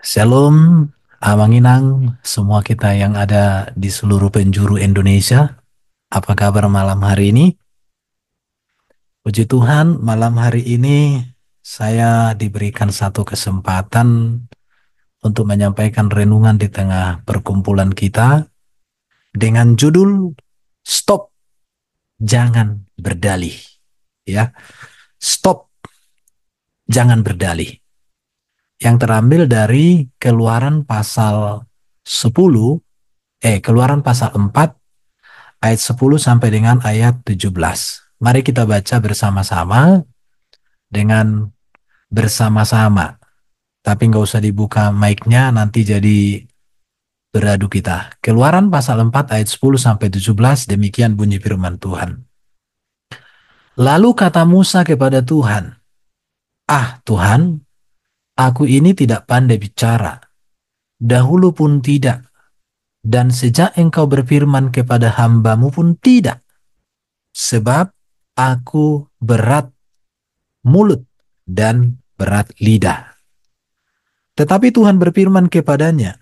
Shalom, Amanginang, semua kita yang ada di seluruh penjuru Indonesia. Apa kabar malam hari ini? Puji Tuhan, malam hari ini saya diberikan satu kesempatan untuk menyampaikan renungan di tengah perkumpulan kita dengan judul Stop, Jangan Berdalih. Ya, stop, jangan berdalih. Yang terambil dari Keluaran pasal 4 ayat 10 sampai dengan ayat 17. Mari kita baca bersama-sama dengan bersama-sama. Tapi nggak usah dibuka mic-nya, nanti jadi beradu kita. Keluaran pasal 4 ayat 10 sampai 17, demikian bunyi firman Tuhan. Lalu kata Musa kepada Tuhan, "Ah Tuhan, aku ini tidak pandai bicara, dahulu pun tidak, dan sejak engkau berfirman kepada hambamu pun tidak, sebab aku berat mulut dan berat lidah." Tetapi Tuhan berfirman kepadanya,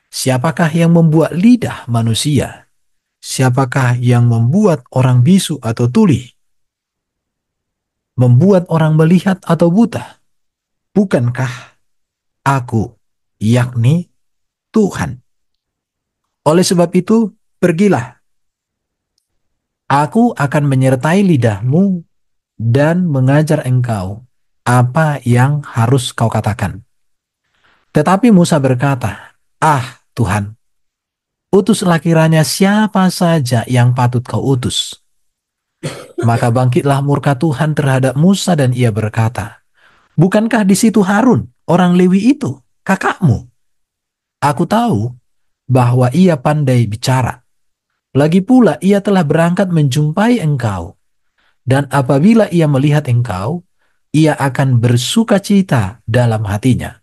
"Siapakah yang membuat lidah manusia? Siapakah yang membuat orang bisu atau tuli? Membuat orang melihat atau buta? Bukankah aku, yakni Tuhan? Oleh sebab itu, pergilah. Aku akan menyertai lidahmu dan mengajar engkau apa yang harus kau katakan." Tetapi Musa berkata, "Ah Tuhan, utuslah kiranya siapa saja yang patut kau utus." Maka bangkitlah murka Tuhan terhadap Musa dan ia berkata, "Bukankah di situ Harun, orang Lewi itu, kakakmu? Aku tahu bahwa ia pandai bicara. Lagi pula ia telah berangkat menjumpai engkau. Dan apabila ia melihat engkau, ia akan bersuka cita dalam hatinya.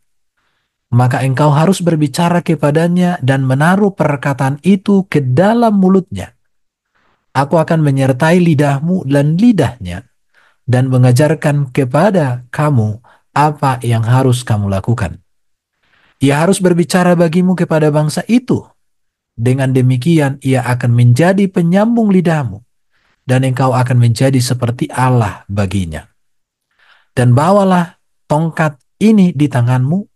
Maka engkau harus berbicara kepadanya dan menaruh perkataan itu ke dalam mulutnya. Aku akan menyertai lidahmu dan lidahnya, dan mengajarkan kepada kamu apa yang harus kamu lakukan. Ia harus berbicara bagimu kepada bangsa itu. Dengan demikian ia akan menjadi penyambung lidahmu, dan engkau akan menjadi seperti Allah baginya. Dan bawalah tongkat ini di tanganmu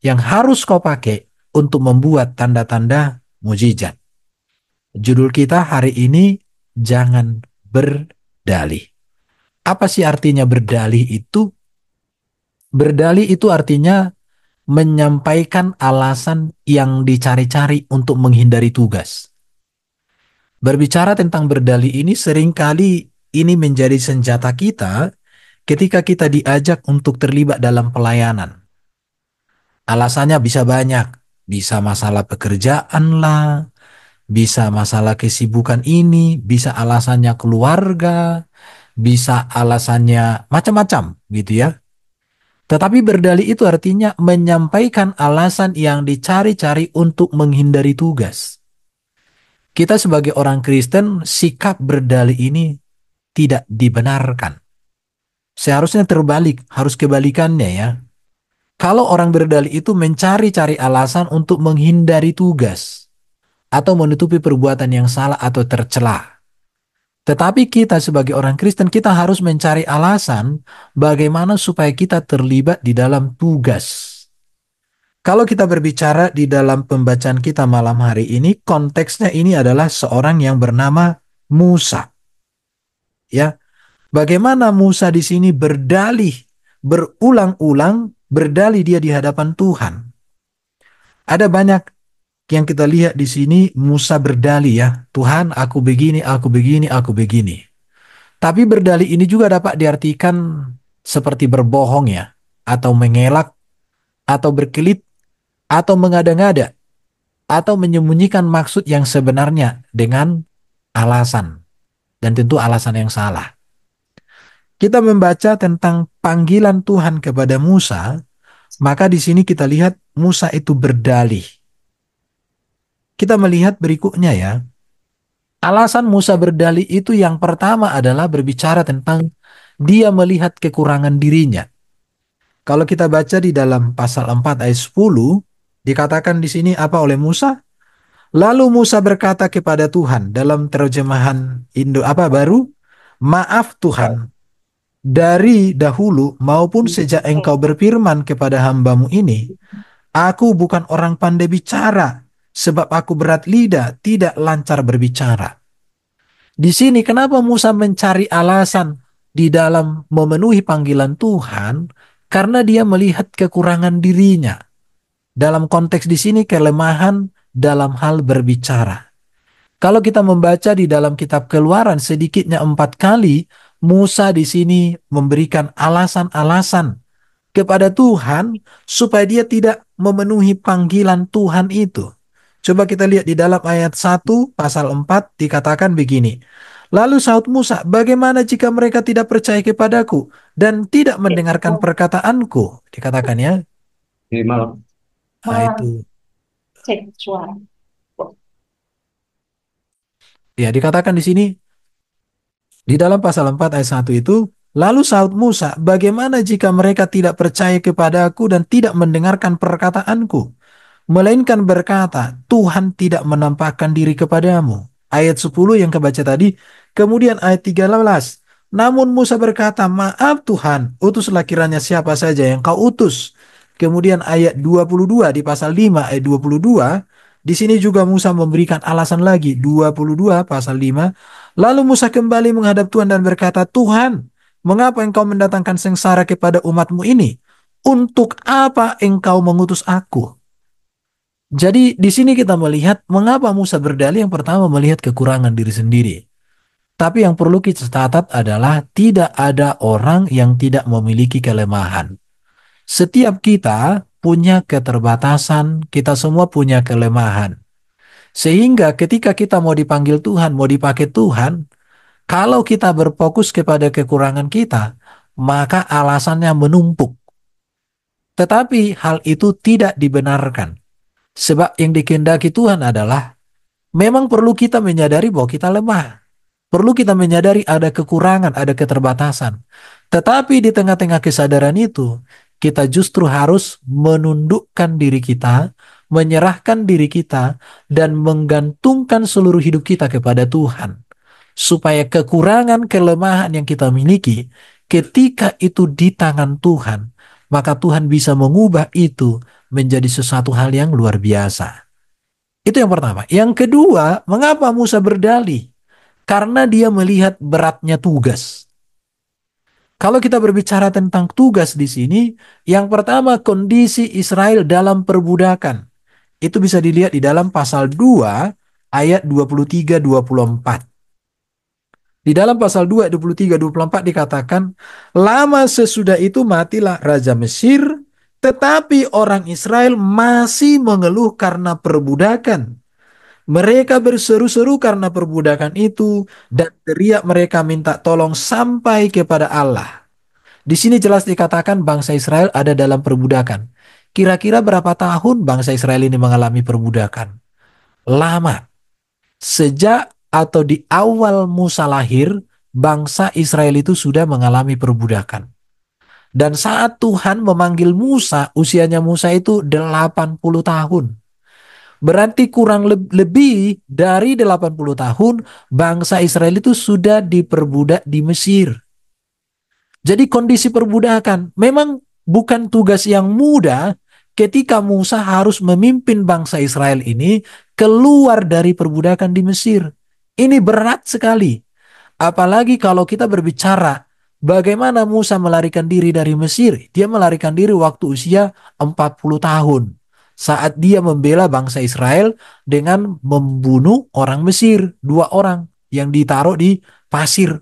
yang harus kau pakai untuk membuat tanda-tanda mujizat. Judul kita hari ini, jangan berdalih. Apa sih artinya berdalih itu? Berdalih itu artinya menyampaikan alasan yang dicari-cari untuk menghindari tugas. Berbicara tentang berdalih ini seringkali ini menjadi senjata kita ketika kita diajak untuk terlibat dalam pelayanan. Alasannya bisa banyak, bisa masalah pekerjaan lah, bisa masalah kesibukan ini, bisa alasannya keluarga, bisa alasannya macam-macam gitu ya. Tetapi berdalih itu artinya menyampaikan alasan yang dicari-cari untuk menghindari tugas. Kita sebagai orang Kristen, sikap berdalih ini tidak dibenarkan. Seharusnya terbalik, harus kebalikannya ya. Kalau orang berdalih itu mencari-cari alasan untuk menghindari tugas atau menutupi perbuatan yang salah atau tercela. Tetapi kita sebagai orang Kristen, kita harus mencari alasan bagaimana supaya kita terlibat di dalam tugas. Kalau kita berbicara di dalam pembacaan kita malam hari ini, konteksnya ini adalah seorang yang bernama Musa. Ya, bagaimana Musa di sini berdalih, berulang-ulang berdalih dia di hadapan Tuhan. Ada banyak yang kita lihat di sini Musa berdalih ya, "Tuhan, aku begini, aku begini, aku begini." Tapi berdalih ini juga dapat diartikan seperti berbohong ya, atau mengelak, atau berkelit, atau mengada-ngada, atau menyembunyikan maksud yang sebenarnya dengan alasan, dan tentu alasan yang salah. Kita membaca tentang panggilan Tuhan kepada Musa, maka di sini kita lihat Musa itu berdalih. Kita melihat berikutnya ya. Alasan Musa berdalih itu yang pertama adalah berbicara tentang dia melihat kekurangan dirinya. Kalau kita baca di dalam pasal 4 ayat 10, dikatakan di sini apa oleh Musa? Lalu Musa berkata kepada Tuhan dalam terjemahan Indo apa baru, "Maaf Tuhan, dari dahulu maupun sejak engkau berfirman kepada hambamu ini, aku bukan orang pandai bicara, sebab aku berat lidah, tidak lancar berbicara." Di sini kenapa Musa mencari alasan di dalam memenuhi panggilan Tuhan? Karena dia melihat kekurangan dirinya. Dalam konteks di sini kelemahan dalam hal berbicara. Kalau kita membaca di dalam kitab Keluaran sedikitnya 4 kali, Musa di sini memberikan alasan-alasan kepada Tuhan supaya dia tidak memenuhi panggilan Tuhan itu. Coba kita lihat di dalam ayat 1 pasal 4 dikatakan begini. Lalu sahut Musa, bagaimana jika mereka tidak percaya kepadaku dan tidak mendengarkan perkataanku? Dikatakan ya. Di malam. Nah, itu. Cek suara. Ya, dikatakan di sini di dalam pasal 4 ayat 1 itu, lalu sahut Musa, bagaimana jika mereka tidak percaya kepadaku dan tidak mendengarkan perkataanku? Melainkan berkata, Tuhan tidak menampakkan diri kepadamu. Ayat 10 yang kebaca tadi. Kemudian ayat 13. Namun Musa berkata, maaf Tuhan, utuslah kiranya siapa saja yang kau utus. Kemudian ayat 22 di pasal 5 ayat 22. Di sini juga Musa memberikan alasan lagi. 22 pasal 5. Lalu Musa kembali menghadap Tuhan dan berkata, Tuhan, mengapa engkau mendatangkan sengsara kepada umatmu ini? Untuk apa engkau mengutus aku? Jadi di sini kita melihat mengapa Musa berdalih yang pertama melihat kekurangan diri sendiri. Tapi yang perlu kita catat adalah tidak ada orang yang tidak memiliki kelemahan. Setiap kita punya keterbatasan, kita semua punya kelemahan. Sehingga ketika kita mau dipanggil Tuhan, mau dipakai Tuhan, kalau kita berfokus kepada kekurangan kita, maka alasannya menumpuk. Tetapi hal itu tidak dibenarkan. Sebab yang dikehendaki Tuhan adalah memang perlu kita menyadari bahwa kita lemah. Perlu kita menyadari ada kekurangan, ada keterbatasan. Tetapi di tengah-tengah kesadaran itu, kita justru harus menundukkan diri kita, menyerahkan diri kita, dan menggantungkan seluruh hidup kita kepada Tuhan. Supaya kekurangan, kelemahan yang kita miliki, ketika itu di tangan Tuhan, maka Tuhan bisa mengubah itu menjadi sesuatu hal yang luar biasa. Itu yang pertama. Yang kedua, mengapa Musa berdalih? Karena dia melihat beratnya tugas. Kalau kita berbicara tentang tugas di sini, yang pertama kondisi Israel dalam perbudakan. Itu bisa dilihat di dalam pasal 2 ayat 23-24. Di dalam pasal 2 ayat 23-24 dikatakan, lama sesudah itu matilah Raja Mesir, tetapi orang Israel masih mengeluh karena perbudakan. Mereka berseru-seru karena perbudakan itu dan teriak mereka minta tolong sampai kepada Allah. Di sini jelas dikatakan bangsa Israel ada dalam perbudakan. Kira-kira berapa tahun bangsa Israel ini mengalami perbudakan? Lama. Sejak atau di awal Musa lahir, bangsa Israel itu sudah mengalami perbudakan. Dan saat Tuhan memanggil Musa, usianya Musa itu 80 tahun. Berarti kurang lebih dari 80 tahun bangsa Israel itu sudah diperbudak di Mesir. Jadi kondisi perbudakan memang bukan tugas yang mudah ketika Musa harus memimpin bangsa Israel ini keluar dari perbudakan di Mesir. Ini berat sekali. Apalagi kalau kita berbicara bagaimana Musa melarikan diri dari Mesir. Dia melarikan diri waktu usia 40 tahun. Saat dia membela bangsa Israel dengan membunuh orang Mesir. 2 orang yang ditaruh di pasir.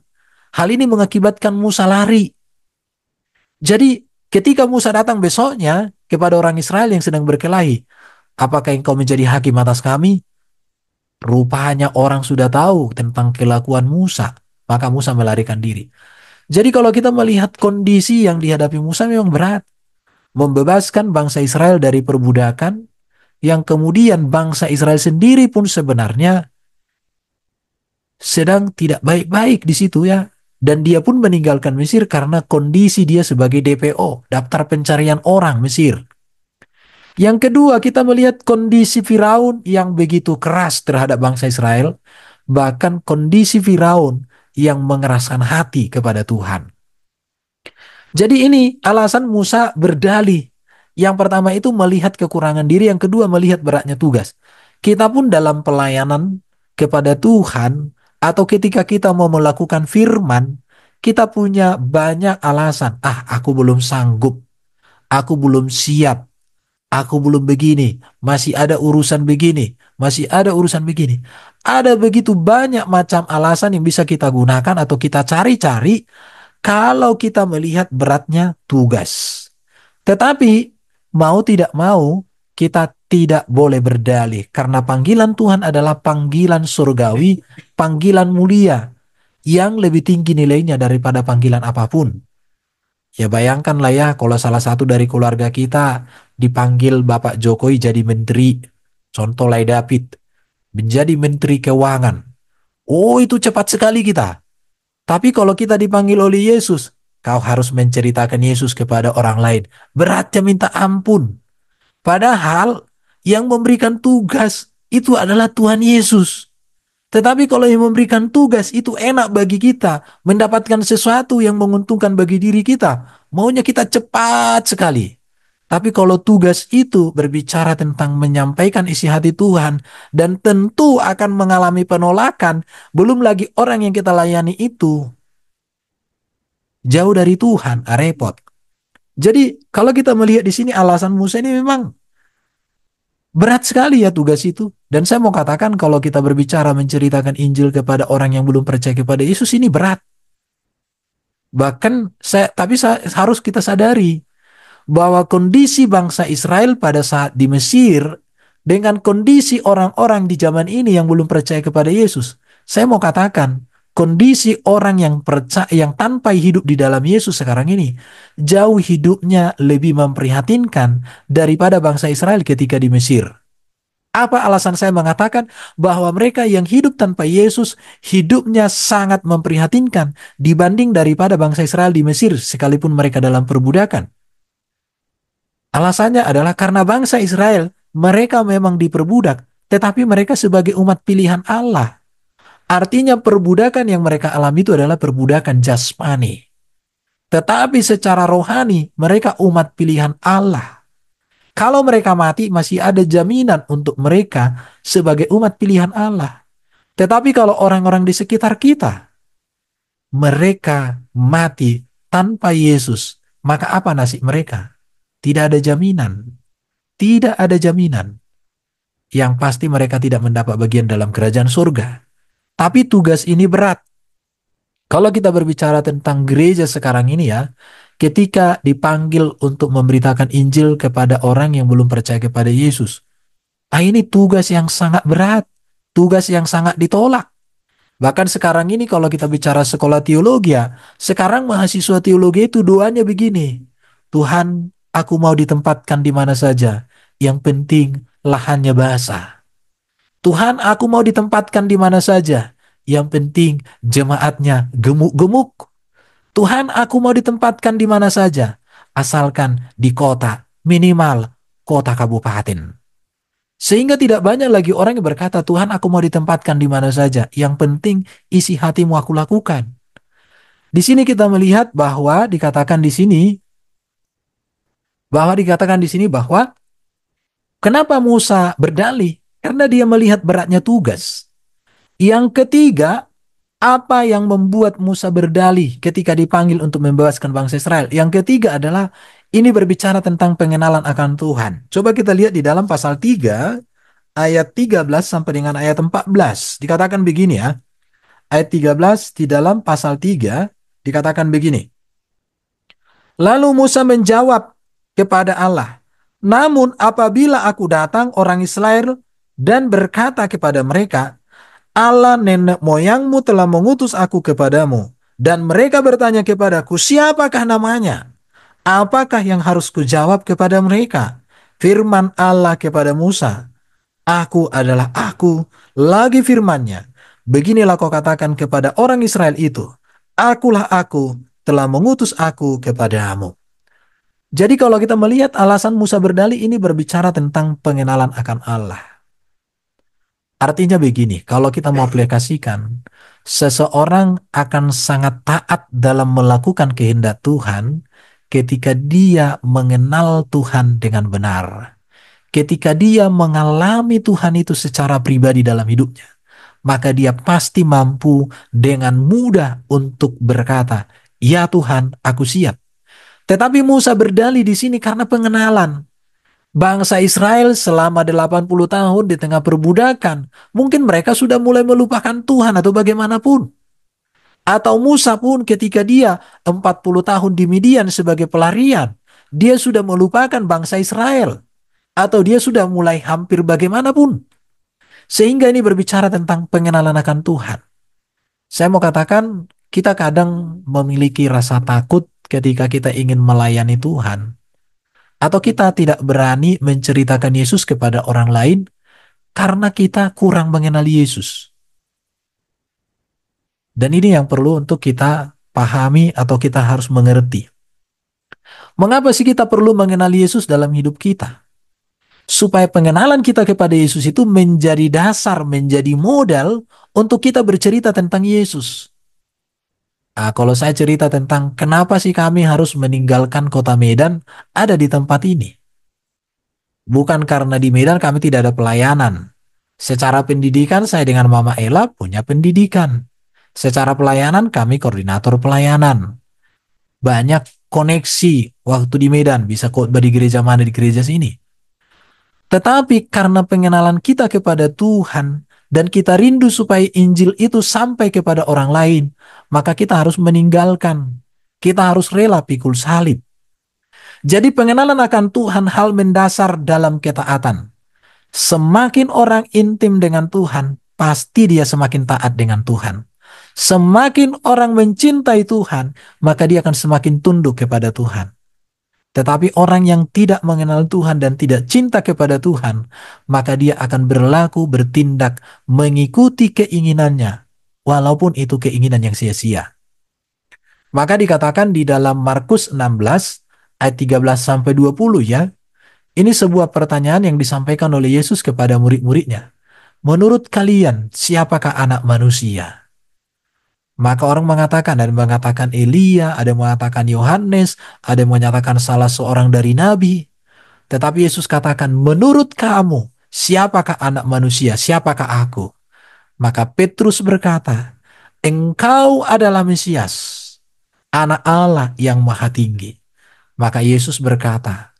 Hal ini mengakibatkan Musa lari. Jadi ketika Musa datang besoknya kepada orang Israel yang sedang berkelahi. Apakah engkau menjadi hakim atas kami? Rupanya orang sudah tahu tentang kelakuan Musa. Maka Musa melarikan diri. Jadi kalau kita melihat kondisi yang dihadapi Musa memang berat. Membebaskan bangsa Israel dari perbudakan, yang kemudian bangsa Israel sendiri pun sebenarnya sedang tidak baik-baik di situ ya. Dan dia pun meninggalkan Mesir karena kondisi dia sebagai DPO, daftar pencarian orang Mesir. Yang kedua, kita melihat kondisi Firaun yang begitu keras terhadap bangsa Israel, bahkan kondisi Firaun yang mengeraskan hati kepada Tuhan. Jadi ini alasan Musa berdalih. Yang pertama itu melihat kekurangan diri, yang kedua melihat beratnya tugas. Kita pun dalam pelayanan kepada Tuhan atau ketika kita mau melakukan firman, kita punya banyak alasan. Ah, aku belum sanggup, aku belum siap, aku belum begini, masih ada urusan begini, masih ada urusan begini. Ada begitu banyak macam alasan yang bisa kita gunakan atau kita cari-cari kalau kita melihat beratnya tugas. Tetapi mau tidak mau kita tidak boleh berdalih karena panggilan Tuhan adalah panggilan surgawi, panggilan mulia yang lebih tinggi nilainya daripada panggilan apapun. Ya bayangkanlah ya kalau salah satu dari keluarga kita dipanggil Bapak Jokowi jadi menteri, contoh Lai David, menjadi menteri keuangan. Oh itu cepat sekali kita. Tapi kalau kita dipanggil oleh Yesus, kau harus menceritakan Yesus kepada orang lain. Beratnya minta ampun. Padahal yang memberikan tugas itu adalah Tuhan Yesus. Tetapi kalau yang memberikan tugas itu enak bagi kita, mendapatkan sesuatu yang menguntungkan bagi diri kita, maunya kita cepat sekali. Tapi kalau tugas itu berbicara tentang menyampaikan isi hati Tuhan dan tentu akan mengalami penolakan, belum lagi orang yang kita layani itu jauh dari Tuhan, repot. Jadi kalau kita melihat di sini alasan Musa ini memang berat sekali ya tugas itu. Dan saya mau katakan kalau kita berbicara menceritakan Injil kepada orang yang belum percaya kepada Yesus ini berat. Bahkan saya harus kita sadari bahwa kondisi bangsa Israel pada saat di Mesir dengan kondisi orang-orang di zaman ini yang belum percaya kepada Yesus, saya mau katakan kondisi orang yang percaya yang tanpa hidup di dalam Yesus sekarang ini jauh hidupnya lebih memprihatinkan daripada bangsa Israel ketika di Mesir. Apa alasan saya mengatakan bahwa mereka yang hidup tanpa Yesus hidupnya sangat memprihatinkan dibanding daripada bangsa Israel di Mesir sekalipun mereka dalam perbudakan? Alasannya adalah karena bangsa Israel, mereka memang diperbudak, tetapi mereka sebagai umat pilihan Allah. Artinya perbudakan yang mereka alami itu adalah perbudakan jasmani. Tetapi secara rohani, mereka umat pilihan Allah. Kalau mereka mati, masih ada jaminan untuk mereka sebagai umat pilihan Allah. Tetapi kalau orang-orang di sekitar kita, mereka mati tanpa Yesus, maka apa nasib mereka? Tidak ada jaminan. Tidak ada jaminan. Yang pasti mereka tidak mendapat bagian dalam kerajaan surga. Tapi tugas ini berat. Kalau kita berbicara tentang gereja sekarang ini ya, ketika dipanggil untuk memberitakan Injil kepada orang yang belum percaya kepada Yesus, ini tugas yang sangat berat, tugas yang sangat ditolak. Bahkan sekarang ini kalau kita bicara sekolah teologi ya, sekarang mahasiswa teologi itu doanya begini, Tuhan, aku mau ditempatkan di mana saja, yang penting lahannya basah. Tuhan, aku mau ditempatkan di mana saja, yang penting jemaatnya gemuk-gemuk. Tuhan, aku mau ditempatkan di mana saja, asalkan di kota, minimal kota kabupaten. Sehingga tidak banyak lagi orang yang berkata, Tuhan aku mau ditempatkan di mana saja. Yang penting isi hatimu aku lakukan. Di sini kita melihat bahwa dikatakan di sini bahwa kenapa Musa berdalih? Karena dia melihat beratnya tugas. Yang ketiga, apa yang membuat Musa berdalih ketika dipanggil untuk membebaskan bangsa Israel? Yang ketiga adalah ini berbicara tentang pengenalan akan Tuhan. Coba kita lihat di dalam pasal 3 ayat 13 sampai dengan ayat 14. Dikatakan begini ya. Ayat 13 di dalam pasal 3 dikatakan begini. Lalu Musa menjawab kepada Allah, namun apabila aku datang orang Israel dan berkata kepada mereka, Allah nenek moyangmu telah mengutus aku kepadamu. Dan mereka bertanya kepadaku, siapakah namanya? Apakah yang harus kujawab kepada mereka? Firman Allah kepada Musa, Aku adalah aku, lagi firman-Nya. Beginilah kau katakan kepada orang Israel itu, Akulah aku, telah mengutus aku kepadamu. Jadi kalau kita melihat alasan Musa berdalih ini berbicara tentang pengenalan akan Allah. Artinya begini, kalau kita mau aplikasikan, seseorang akan sangat taat dalam melakukan kehendak Tuhan ketika dia mengenal Tuhan dengan benar. Ketika dia mengalami Tuhan itu secara pribadi dalam hidupnya, maka dia pasti mampu dengan mudah untuk berkata, "Ya Tuhan, aku siap." Tetapi Musa berdalih di sini karena pengenalan. Bangsa Israel selama 80 tahun di tengah perbudakan, mungkin mereka sudah mulai melupakan Tuhan atau bagaimanapun. Atau Musa pun ketika dia 40 tahun di Midian sebagai pelarian, dia sudah melupakan bangsa Israel. Atau dia sudah mulai hampir bagaimanapun. Sehingga ini berbicara tentang pengenalan akan Tuhan. Saya mau katakan, kita kadang memiliki rasa takut ketika kita ingin melayani Tuhan. Atau kita tidak berani menceritakan Yesus kepada orang lain karena kita kurang mengenali Yesus. Dan ini yang perlu untuk kita pahami atau kita harus mengerti. Mengapa sih kita perlu mengenali Yesus dalam hidup kita? Supaya pengenalan kita kepada Yesus itu menjadi dasar, menjadi modal untuk kita bercerita tentang Yesus. Nah, kalau saya cerita tentang kenapa sih kami harus meninggalkan kota Medan ada di tempat ini. Bukan karena di Medan kami tidak ada pelayanan. Secara pendidikan saya dengan Mama Ella punya pendidikan. Secara pelayanan kami koordinator pelayanan. Banyak koneksi waktu di Medan, bisa khotbah di gereja mana di gereja sini. Tetapi karena pengenalan kita kepada Tuhan dan kita rindu supaya Injil itu sampai kepada orang lain, maka kita harus meninggalkan. Kita harus rela pikul salib. Jadi pengenalan akan Tuhan hal mendasar dalam ketaatan. Semakin orang intim dengan Tuhan, pasti dia semakin taat dengan Tuhan. Semakin orang mencintai Tuhan, maka dia akan semakin tunduk kepada Tuhan. Tetapi orang yang tidak mengenal Tuhan dan tidak cinta kepada Tuhan, maka dia akan berlaku, bertindak, mengikuti keinginannya, walaupun itu keinginan yang sia-sia. Maka dikatakan di dalam Markus 16, ayat 13 sampai 20 ya, ini sebuah pertanyaan yang disampaikan oleh Yesus kepada murid-muridnya. Menurut kalian, siapakah anak manusia? Maka orang mengatakan, ada yang mengatakan Elia, ada yang mengatakan Yohanes, ada yang menyatakan salah seorang dari nabi. Tetapi Yesus katakan, menurut kamu, siapakah anak manusia? Siapakah aku? Maka Petrus berkata, engkau adalah Mesias, anak Allah yang maha tinggi. Maka Yesus berkata,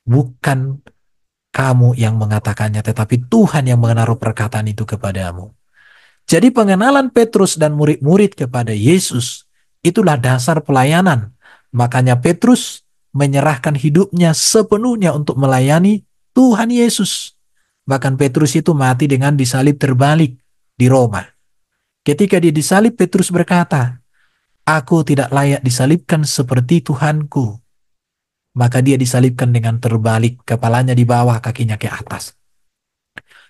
bukan kamu yang mengatakannya, tetapi Tuhan yang menaruh perkataan itu kepadamu. Jadi pengenalan Petrus dan murid-murid kepada Yesus itulah dasar pelayanan. Makanya Petrus menyerahkan hidupnya sepenuhnya untuk melayani Tuhan Yesus. Bahkan Petrus itu mati dengan disalib terbalik di Roma. Ketika dia disalib, Petrus berkata, aku tidak layak disalibkan seperti Tuhanku. Maka dia disalibkan dengan terbalik, kepalanya di bawah, kakinya ke atas.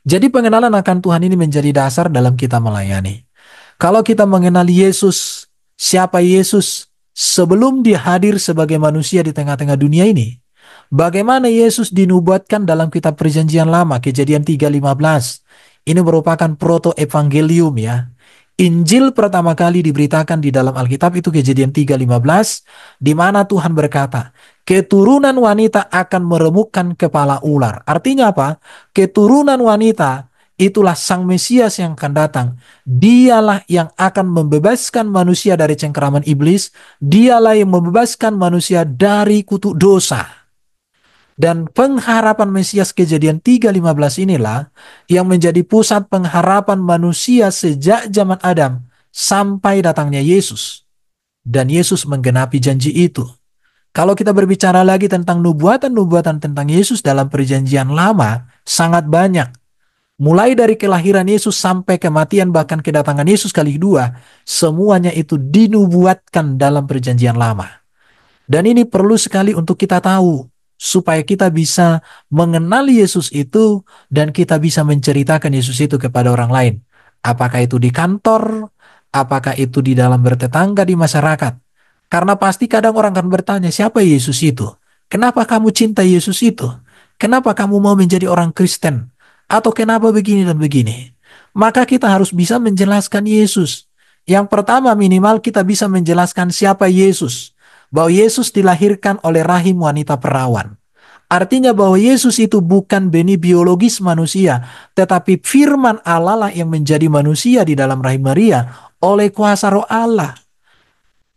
Jadi pengenalan akan Tuhan ini menjadi dasar dalam kita melayani. Kalau kita mengenali Yesus, siapa Yesus sebelum dia hadir sebagai manusia di tengah-tengah dunia ini, bagaimana Yesus dinubuatkan dalam kitab Perjanjian Lama, Kejadian 3:15. Ini merupakan proto-evangelium ya. Injil pertama kali diberitakan di dalam Alkitab itu Kejadian 3:15, di mana Tuhan berkata, keturunan wanita akan meremukkan kepala ular. Artinya apa? Keturunan wanita itulah Sang Mesias yang akan datang. Dialah yang akan membebaskan manusia dari cengkeraman iblis. Dialah yang membebaskan manusia dari kutuk dosa. Dan pengharapan Mesias Kejadian 3:15 inilah yang menjadi pusat pengharapan manusia sejak zaman Adam sampai datangnya Yesus. Dan Yesus menggenapi janji itu. Kalau kita berbicara lagi tentang nubuatan-nubuatan tentang Yesus dalam Perjanjian Lama, sangat banyak. Mulai dari kelahiran Yesus sampai kematian bahkan kedatangan Yesus kali kedua, semuanya itu dinubuatkan dalam Perjanjian Lama. Dan ini perlu sekali untuk kita tahu, supaya kita bisa mengenali Yesus itu dan kita bisa menceritakan Yesus itu kepada orang lain. Apakah itu di kantor, Apakah itu di dalam bertetangga di masyarakat? Karena pasti kadang orang akan bertanya, siapa Yesus itu? Kenapa kamu cinta Yesus itu? Kenapa kamu mau menjadi orang Kristen? Atau kenapa begini dan begini? Maka kita harus bisa menjelaskan Yesus. Yang pertama minimal kita bisa menjelaskan siapa Yesus. Bahwa Yesus dilahirkan oleh rahim wanita perawan. Artinya bahwa Yesus itu bukan benih biologis manusia, tetapi firman Allah lah yang menjadi manusia di dalam rahim Maria oleh kuasa Roh Allah.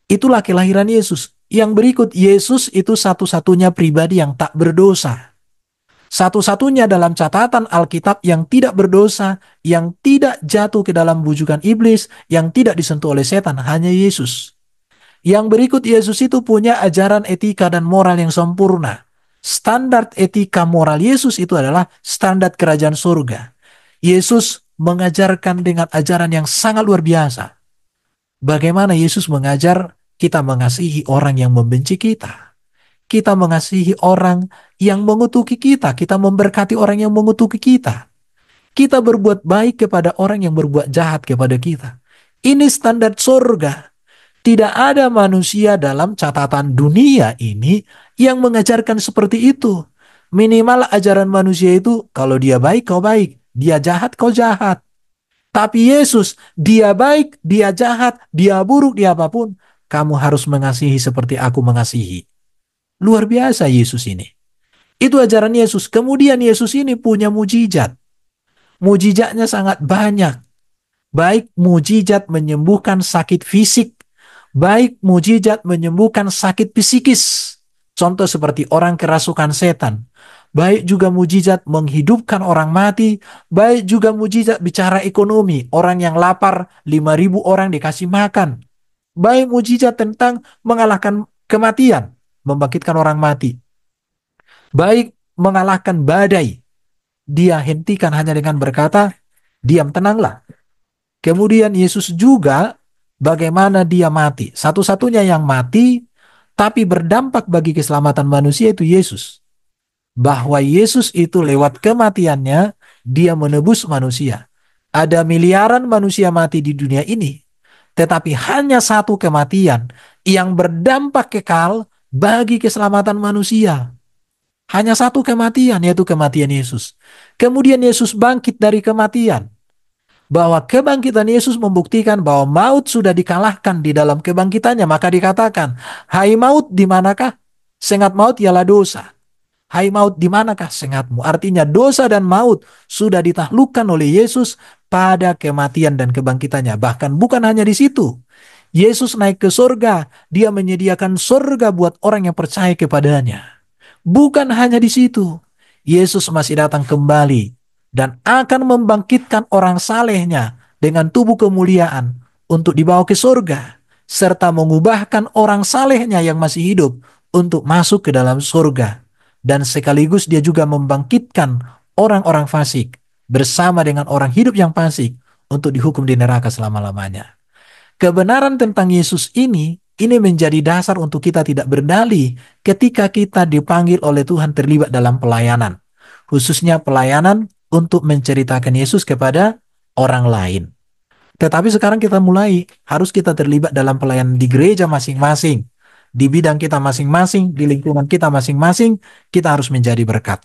Itulah kelahiran Yesus. Yang berikut, Yesus itu satu-satunya pribadi yang tak berdosa. Satu-satunya dalam catatan Alkitab yang tidak berdosa, yang tidak jatuh ke dalam bujukan iblis, yang tidak disentuh oleh setan, hanya Yesus. Yang berikut, Yesus itu punya ajaran etika dan moral yang sempurna. Standar etika moral Yesus itu adalah standar kerajaan surga. Yesus mengajarkan dengan ajaran yang sangat luar biasa. Bagaimana Yesus mengajar kita mengasihi orang yang membenci kita. Kita mengasihi orang yang mengutuki kita. Kita memberkati orang yang mengutuki kita. Kita berbuat baik kepada orang yang berbuat jahat kepada kita. Ini standar surga. Tidak ada manusia dalam catatan dunia ini yang mengajarkan seperti itu. Minimal ajaran manusia itu, kalau dia baik, kau baik. Dia jahat, kau jahat. Tapi Yesus, dia baik, dia jahat, dia buruk, dia apapun. Kamu harus mengasihi seperti aku mengasihi. Luar biasa Yesus ini. Itu ajaran Yesus. Kemudian Yesus ini punya mujizat. Mujizatnya sangat banyak. Baik mujizat menyembuhkan sakit fisik, baik mujizat menyembuhkan sakit psikis. Contoh seperti orang kerasukan setan. Baik juga mujizat menghidupkan orang mati, baik juga mujizat bicara ekonomi, orang yang lapar 5.000 orang dikasih makan. Baik mujizat tentang mengalahkan kematian, membangkitkan orang mati. Baik mengalahkan badai, dia hentikan hanya dengan berkata, diam tenanglah. Kemudian Yesus juga bagaimana dia mati. Satu-satunya yang mati tapi berdampak bagi keselamatan manusia itu Yesus. Bahwa Yesus itu lewat kematiannya dia menebus manusia. Ada miliaran manusia mati di dunia ini, tetapi hanya satu kematian yang berdampak kekal bagi keselamatan manusia. Hanya satu kematian, yaitu kematian Yesus. Kemudian Yesus bangkit dari kematian. Bahwa kebangkitan Yesus membuktikan bahwa maut sudah dikalahkan di dalam kebangkitannya. Maka dikatakan, hai maut di manakah? Sengat maut ialah dosa. Hai maut di manakah sengatmu? Artinya dosa dan maut sudah ditaklukkan oleh Yesus pada kematian dan kebangkitannya. Bahkan bukan hanya di situ. Yesus naik ke surga. Dia menyediakan surga buat orang yang percaya kepadanya. Bukan hanya di situ. Yesus masih datang kembali dan akan membangkitkan orang salehnya dengan tubuh kemuliaan untuk dibawa ke surga, serta mengubahkan orang salehnya yang masih hidup untuk masuk ke dalam surga. Dan sekaligus dia juga membangkitkan orang-orang fasik bersama dengan orang hidup yang fasik untuk dihukum di neraka selama-lamanya. Kebenaran tentang Yesus ini menjadi dasar untuk kita tidak berdalih ketika kita dipanggil oleh Tuhan terlibat dalam pelayanan. Khususnya pelayanan untuk menceritakan Yesus kepada orang lain. Tetapi sekarang kita mulai, harus kita terlibat dalam pelayanan di gereja masing-masing. Di bidang kita masing-masing, di lingkungan kita masing-masing, kita harus menjadi berkat.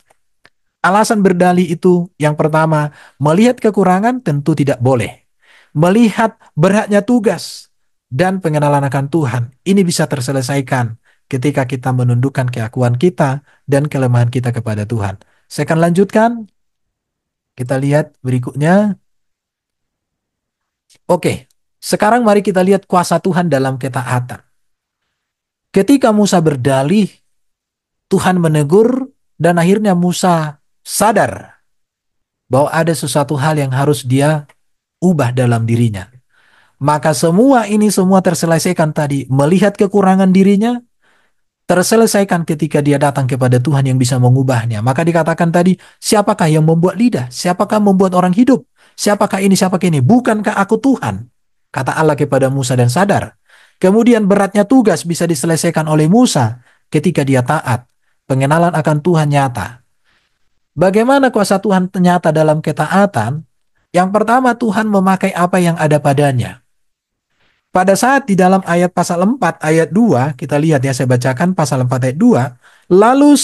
Alasan berdalih itu, yang pertama, melihat kekurangan tentu tidak boleh. Melihat beratnya tugas dan pengenalan akan Tuhan, ini bisa terselesaikan ketika kita menundukkan keakuan kita dan kelemahan kita kepada Tuhan. Saya akan lanjutkan. Kita lihat berikutnya. Oke, sekarang mari kita lihat kuasa Tuhan dalam ketaatan. Ketika Musa berdalih, Tuhan menegur dan akhirnya Musa sadar bahwa ada sesuatu hal yang harus dia ubah dalam dirinya. Maka semua terselesaikan tadi. Melihat kekurangan dirinya, terselesaikan ketika dia datang kepada Tuhan yang bisa mengubahnya. Maka dikatakan tadi, siapakah yang membuat lidah? Siapakah membuat orang hidup? Siapakah ini, siapakah ini? Bukankah aku Tuhan? Kata Allah kepada Musa dan sadar. Kemudian beratnya tugas bisa diselesaikan oleh Musa ketika dia taat. Pengenalan akan Tuhan nyata. Bagaimana kuasa Tuhan nyata dalam ketaatan? Yang pertama, Tuhan memakai apa yang ada padanya. Pada saat di dalam ayat pasal 4 ayat 2 kita lihat ya, saya bacakan pasal 4 ayat 2. Lalu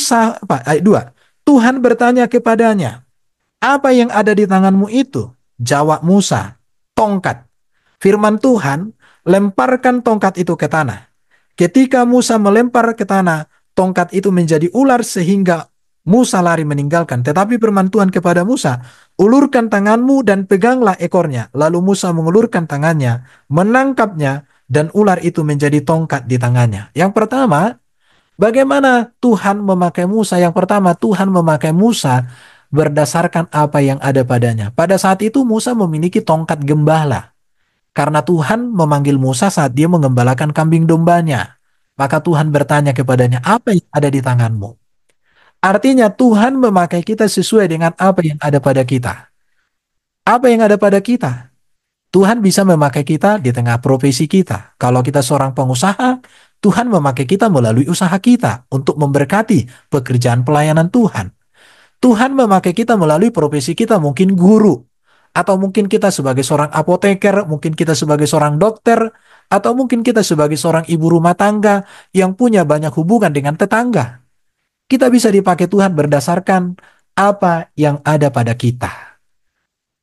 ayat 2. Tuhan bertanya kepadanya, apa yang ada di tanganmu itu? Jawab Musa, tongkat. Firman Tuhan, lemparkan tongkat itu ke tanah. Ketika Musa melempar ke tanah, tongkat itu menjadi ular sehingga Musa lari meninggalkan. Tetapi firman Tuhan kepada Musa, ulurkan tanganmu dan peganglah ekornya. Lalu Musa mengulurkan tangannya, menangkapnya, dan ular itu menjadi tongkat di tangannya. Yang pertama, bagaimana Tuhan memakai Musa? Yang pertama, Tuhan memakai Musa berdasarkan apa yang ada padanya. Pada saat itu Musa memiliki tongkat gembala. Karena Tuhan memanggil Musa saat dia mengembalakan kambing dombanya. Maka Tuhan bertanya kepadanya, apa yang ada di tanganmu? Artinya Tuhan memakai kita sesuai dengan apa yang ada pada kita. Apa yang ada pada kita? Tuhan bisa memakai kita di tengah profesi kita. Kalau kita seorang pengusaha, Tuhan memakai kita melalui usaha kita untuk memberkati pekerjaan pelayanan Tuhan. Tuhan memakai kita melalui profesi kita, mungkin guru, atau mungkin kita sebagai seorang apoteker, mungkin kita sebagai seorang dokter, atau mungkin kita sebagai seorang ibu rumah tangga yang punya banyak hubungan dengan tetangga. Kita bisa dipakai Tuhan berdasarkan apa yang ada pada kita.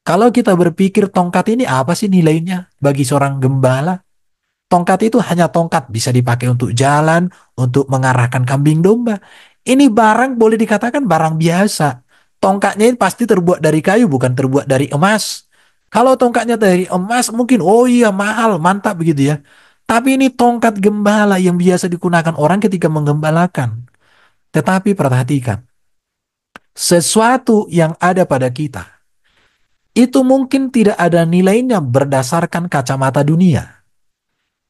Kalau kita berpikir tongkat ini apa sih nilainya bagi seorang gembala? Tongkat itu hanya tongkat, bisa dipakai untuk jalan, untuk mengarahkan kambing domba. Ini barang boleh dikatakan barang biasa. Tongkatnya ini pasti terbuat dari kayu, bukan terbuat dari emas. Kalau tongkatnya dari emas, mungkin, oh iya mahal, mantap begitu ya. Tapi ini tongkat gembala yang biasa digunakan orang ketika menggembalakan. Tetapi perhatikan, sesuatu yang ada pada kita, itu mungkin tidak ada nilainya berdasarkan kacamata dunia.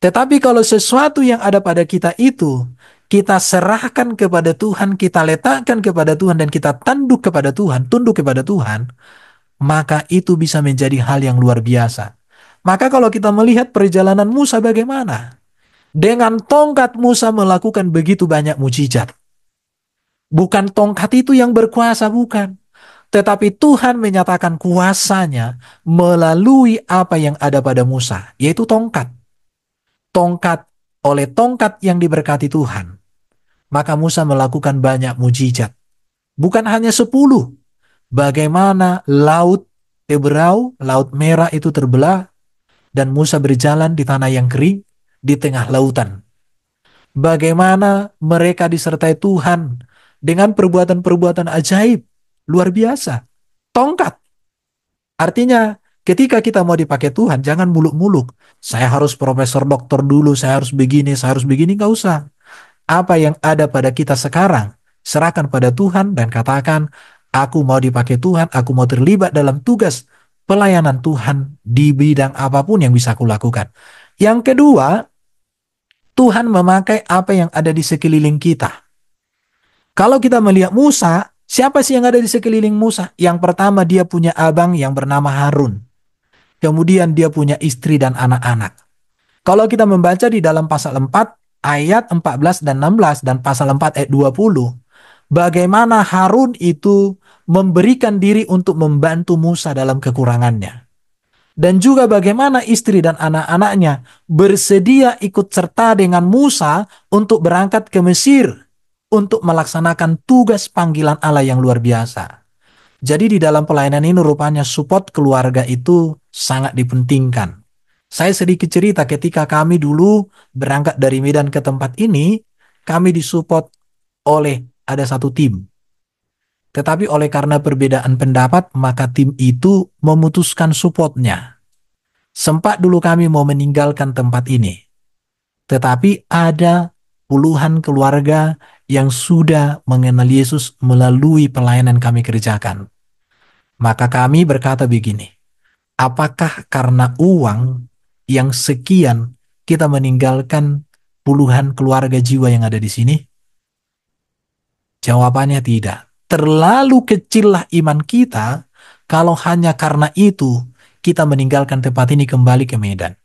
Tetapi kalau sesuatu yang ada pada kita itu, kita serahkan kepada Tuhan, kita letakkan kepada Tuhan, dan kita tunduk kepada Tuhan, maka itu bisa menjadi hal yang luar biasa. Maka kalau kita melihat perjalanan Musa bagaimana? Dengan tongkat Musa melakukan begitu banyak mujizat. Bukan tongkat itu yang berkuasa, bukan. Tetapi Tuhan menyatakan kuasanya melalui apa yang ada pada Musa, yaitu tongkat. Tongkat, oleh tongkat yang diberkati Tuhan, maka Musa melakukan banyak mujizat. Bukan hanya 10. Bagaimana laut Teberau, laut merah itu terbelah, dan Musa berjalan di tanah yang kering, di tengah lautan. Bagaimana mereka disertai Tuhan dengan perbuatan-perbuatan ajaib, luar biasa. Tongkat. Artinya, ketika kita mau dipakai Tuhan, jangan muluk-muluk. Saya harus profesor doktor dulu, saya harus begini, nggak usah. Apa yang ada pada kita sekarang, serahkan pada Tuhan dan katakan, aku mau dipakai Tuhan, aku mau terlibat dalam tugas pelayanan Tuhan di bidang apapun yang bisa aku lakukan. Yang kedua, Tuhan memakai apa yang ada di sekeliling kita. Kalau kita melihat Musa, siapa sih yang ada di sekeliling Musa? Yang pertama, dia punya abang yang bernama Harun. Kemudian dia punya istri dan anak-anak. Kalau kita membaca di dalam pasal 4 ayat 14 dan 16 dan pasal 4 ayat 20, bagaimana Harun itu memberikan diri untuk membantu Musa dalam kekurangannya. Dan juga bagaimana istri dan anak-anaknya bersedia ikut serta dengan Musa untuk berangkat ke Mesir untuk melaksanakan tugas panggilan Allah yang luar biasa. Jadi di dalam pelayanan ini rupanya support keluarga itu sangat dipentingkan. Saya sedikit cerita ketika kami dulu berangkat dari Medan ke tempat ini, kami disupport oleh ada satu tim. Tetapi oleh karena perbedaan pendapat, maka tim itu memutuskan supportnya. Sempat dulu kami mau meninggalkan tempat ini. Tetapi ada puluhan keluarga yang sudah mengenal Yesus melalui pelayanan kami kerjakan. Maka kami berkata begini, apakah karena uang yang sekian kita meninggalkan puluhan keluarga jiwa yang ada di sini? Jawabannya tidak. Terlalu kecillah iman kita kalau hanya karena itu kita meninggalkan tempat ini kembali ke Medan.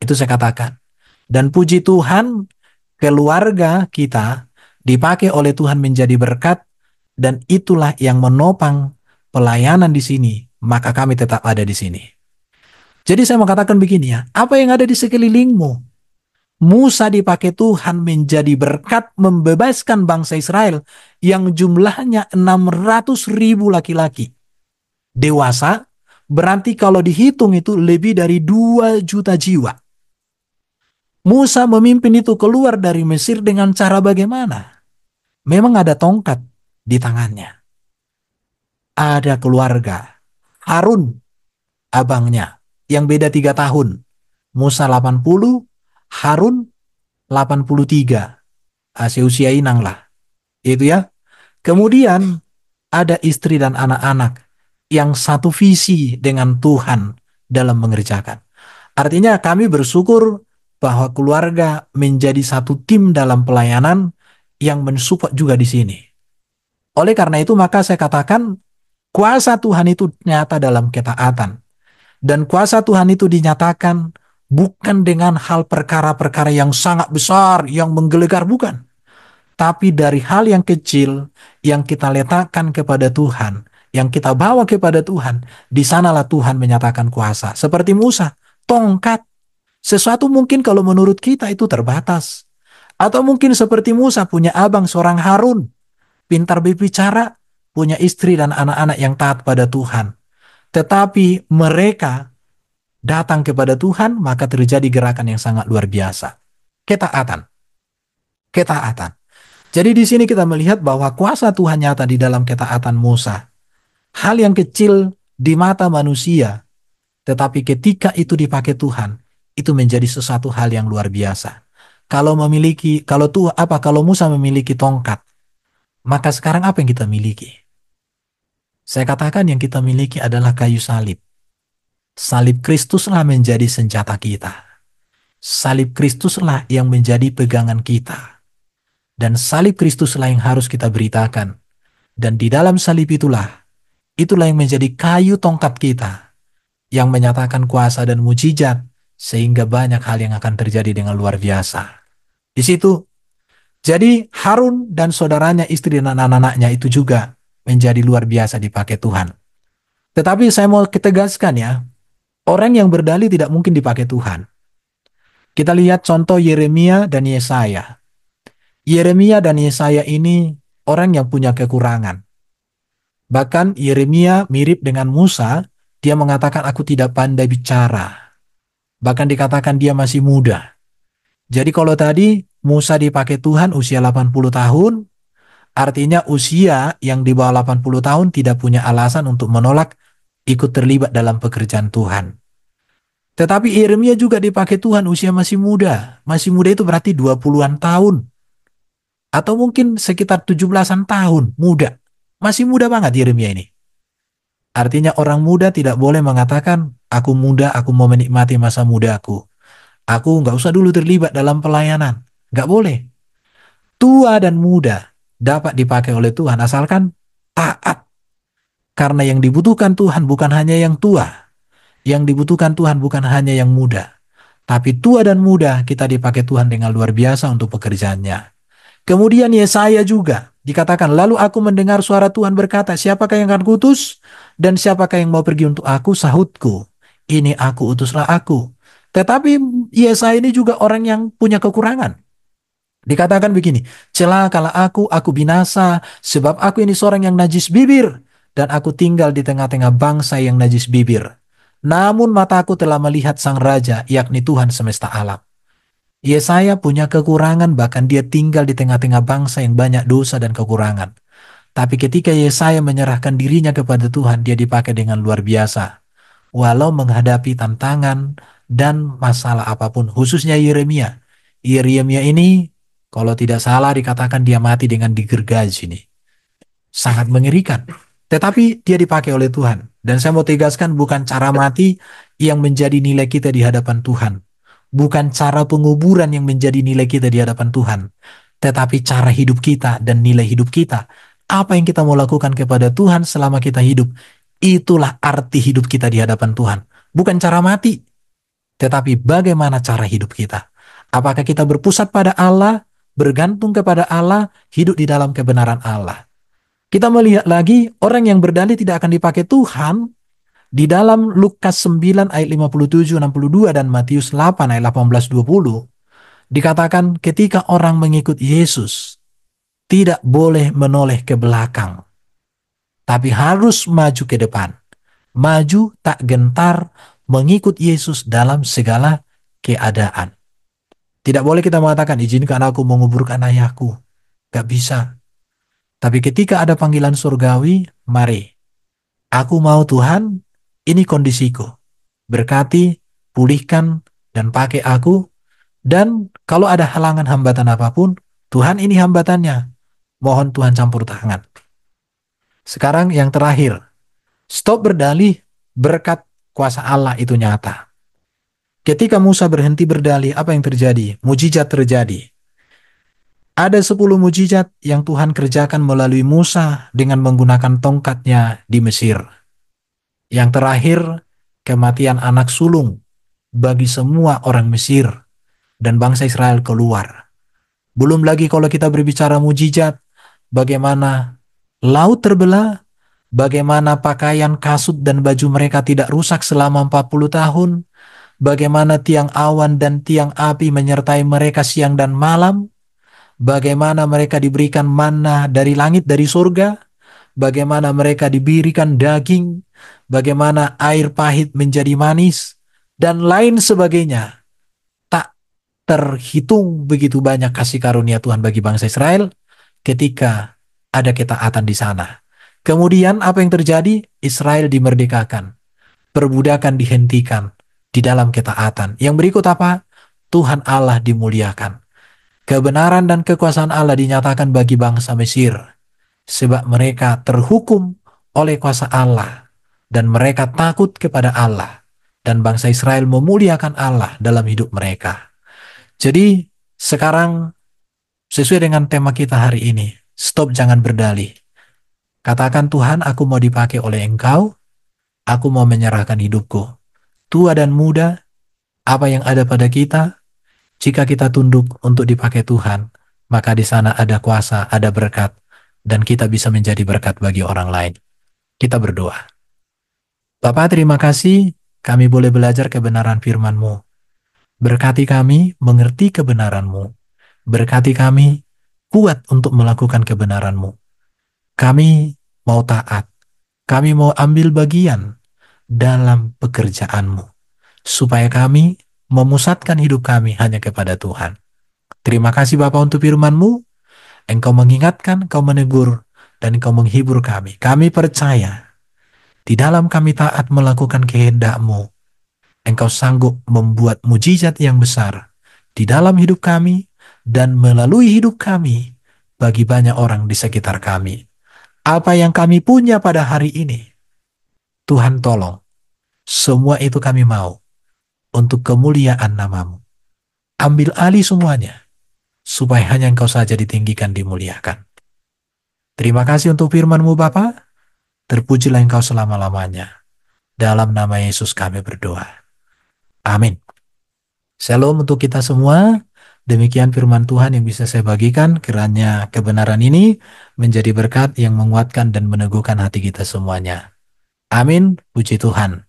Itu saya katakan. Dan puji Tuhan, keluarga kita dipakai oleh Tuhan menjadi berkat, dan itulah yang menopang pelayanan di sini. Maka kami tetap ada di sini. Jadi saya mau katakan begini ya, apa yang ada di sekelilingmu? Musa dipakai Tuhan menjadi berkat membebaskan bangsa Israel yang jumlahnya 600.000 laki-laki. Dewasa, berarti kalau dihitung itu lebih dari 2 juta jiwa. Musa memimpin itu keluar dari Mesir dengan cara bagaimana? Memang ada tongkat di tangannya. Ada keluarga. Harun, abangnya, yang beda 3 tahun. Musa 80, Harun 83. Seusia inang lah. Itu ya. Kemudian ada istri dan anak-anak yang satu visi dengan Tuhan dalam mengerjakan. Artinya kami bersyukur bahwa keluarga menjadi satu tim dalam pelayanan yang mensupport juga di sini. Oleh karena itu maka saya katakan kuasa Tuhan itu nyata dalam ketaatan. Dan kuasa Tuhan itu dinyatakan bukan dengan hal perkara-perkara yang sangat besar, yang menggelegar, bukan. Tapi dari hal yang kecil yang kita letakkan kepada Tuhan, yang kita bawa kepada Tuhan, di sanalah Tuhan menyatakan kuasa. Seperti Musa, tongkat. Sesuatu mungkin kalau menurut kita itu terbatas. Atau mungkin seperti Musa punya abang seorang Harun, pintar berbicara, punya istri dan anak-anak yang taat pada Tuhan. Tetapi mereka datang kepada Tuhan, maka terjadi gerakan yang sangat luar biasa. Ketaatan. Ketaatan. Jadi di sini kita melihat bahwa kuasa Tuhan nyata di dalam ketaatan Musa. Hal yang kecil di mata manusia, tetapi ketika itu dipakai Tuhan, itu menjadi sesuatu hal yang luar biasa. Kalau Musa memiliki tongkat, maka sekarang apa yang kita miliki? Saya katakan yang kita miliki adalah kayu salib. Salib Kristuslah menjadi senjata kita. Salib Kristuslah yang menjadi pegangan kita. Dan salib Kristuslah yang harus kita beritakan. Dan di dalam salib itulah yang menjadi kayu tongkat kita, yang menyatakan kuasa dan mujizat, sehingga banyak hal yang akan terjadi dengan luar biasa. Di situ, jadi Harun dan saudaranya, istri dan anak-anaknya itu juga menjadi luar biasa dipakai Tuhan. Tetapi saya mau ketegaskan ya, orang yang berdalih tidak mungkin dipakai Tuhan. Kita lihat contoh Yeremia dan Yesaya. Yeremia dan Yesaya ini orang yang punya kekurangan. Bahkan Yeremia mirip dengan Musa, dia mengatakan aku tidak pandai bicara. Bahkan dikatakan dia masih muda. Jadi kalau tadi Musa dipakai Tuhan usia 80 tahun, artinya usia yang di bawah 80 tahun tidak punya alasan untuk menolak ikut terlibat dalam pekerjaan Tuhan. Tetapi Yeremia juga dipakai Tuhan usia masih muda. Masih muda itu berarti 20-an tahun. Atau mungkin sekitar 17-an tahun, muda. Masih muda banget Yeremia ini. Artinya orang muda tidak boleh mengatakan, aku muda, aku mau menikmati masa mudaku. Aku nggak usah dulu terlibat dalam pelayanan. Nggak boleh. Tua dan muda dapat dipakai oleh Tuhan asalkan taat. Karena yang dibutuhkan Tuhan bukan hanya yang tua. Yang dibutuhkan Tuhan bukan hanya yang muda. Tapi tua dan muda kita dipakai Tuhan dengan luar biasa untuk pekerjaannya. Kemudian Yesaya juga dikatakan, lalu aku mendengar suara Tuhan berkata, siapakah yang akan kutus? Dan siapakah yang mau pergi untuk aku? Sahutku, ini aku, utuslah aku. Tetapi Yesaya ini juga orang yang punya kekurangan. Dikatakan begini, celakalah aku binasa, sebab aku ini seorang yang najis bibir, dan aku tinggal di tengah-tengah bangsa yang najis bibir. Namun mataku telah melihat sang raja, yakni Tuhan semesta alam. Yesaya punya kekurangan, bahkan dia tinggal di tengah-tengah bangsa yang banyak dosa dan kekurangan. Tapi ketika Yesaya menyerahkan dirinya kepada Tuhan, dia dipakai dengan luar biasa. Walau menghadapi tantangan dan masalah apapun, khususnya Yeremia. Yeremia ini, kalau tidak salah dikatakan dia mati dengan digergaji ini. Sangat mengerikan. Tetapi dia dipakai oleh Tuhan. Dan saya mau tegaskan bukan cara mati yang menjadi nilai kita di hadapan Tuhan. Bukan cara penguburan yang menjadi nilai kita di hadapan Tuhan. Tetapi cara hidup kita dan nilai hidup kita. Apa yang kita mau lakukan kepada Tuhan selama kita hidup. Itulah arti hidup kita di hadapan Tuhan. Bukan cara mati. Tetapi bagaimana cara hidup kita. Apakah kita berpusat pada Allah, bergantung kepada Allah, hidup di dalam kebenaran Allah. Kita melihat lagi, orang yang berdalih tidak akan dipakai Tuhan Di dalam Lukas 9 ayat 57-62 dan Matius 8 ayat 18-20, dikatakan ketika orang mengikut Yesus, tidak boleh menoleh ke belakang, tapi harus maju ke depan. Maju tak gentar mengikut Yesus dalam segala keadaan. Tidak boleh kita mengatakan, izinkan aku menguburkan ayahku. Gak bisa. Tapi ketika ada panggilan surgawi, mari. Aku mau Tuhan, ini kondisiku. Berkati, pulihkan, dan pakai aku. Dan kalau ada halangan hambatan apapun, Tuhan ini hambatannya. Mohon Tuhan campur tangan. Sekarang yang terakhir, stop berdalih, berkat kuasa Allah itu nyata. Ketika Musa berhenti berdalih, apa yang terjadi? Mujizat terjadi. Ada 10 mujizat yang Tuhan kerjakan melalui Musa dengan menggunakan tongkatnya di Mesir. Yang terakhir, kematian anak sulung bagi semua orang Mesir dan bangsa Israel keluar. Belum lagi kalau kita berbicara mujizat, bagaimana laut terbelah, bagaimana pakaian kasut dan baju mereka tidak rusak selama 40 tahun, bagaimana tiang awan dan tiang api menyertai mereka siang dan malam, bagaimana mereka diberikan manna dari langit, dari surga, bagaimana mereka diberikan daging, bagaimana air pahit menjadi manis, dan lain sebagainya. Tak terhitung begitu banyak kasih karunia Tuhan bagi bangsa Israel ketika ada ketaatan di sana. Kemudian apa yang terjadi? Israel dimerdekakan, perbudakan dihentikan di dalam ketaatan. Yang berikut apa? Tuhan Allah dimuliakan. Kebenaran dan kekuasaan Allah dinyatakan bagi bangsa Mesir, sebab mereka terhukum oleh kuasa Allah, dan mereka takut kepada Allah, dan bangsa Israel memuliakan Allah dalam hidup mereka. Jadi, sekarang sesuai dengan tema kita hari ini, stop jangan berdalih. Katakan, Tuhan, aku mau dipakai oleh Engkau, aku mau menyerahkan hidupku. Tua dan muda, apa yang ada pada kita, jika kita tunduk untuk dipakai Tuhan, maka di sana ada kuasa, ada berkat, dan kita bisa menjadi berkat bagi orang lain. Kita berdoa. Bapak, terima kasih kami boleh belajar kebenaran firman-Mu. Berkati kami mengerti kebenaran-Mu. Berkati kami kuat untuk melakukan kebenaran-Mu. Kami mau taat. Kami mau ambil bagian dalam pekerjaan-Mu. Supaya kami memusatkan hidup kami hanya kepada Tuhan. Terima kasih Bapak untuk firman-Mu. Engkau mengingatkan, Engkau menegur, dan Engkau menghibur kami. Kami percaya di dalam kami taat melakukan kehendak-Mu, Engkau sanggup membuat mujizat yang besar di dalam hidup kami dan melalui hidup kami bagi banyak orang di sekitar kami. Apa yang kami punya pada hari ini, Tuhan tolong, semua itu kami mau untuk kemuliaan nama-Mu. Ambil alih semuanya, supaya hanya Engkau saja ditinggikan, dimuliakan. Terima kasih untuk firman-Mu Bapa. Terpujilah Engkau selama-lamanya. Dalam nama Yesus kami berdoa. Amin. Shalom untuk kita semua. Demikian firman Tuhan yang bisa saya bagikan. Kiranya kebenaran ini menjadi berkat yang menguatkan dan meneguhkan hati kita semuanya. Amin. Puji Tuhan.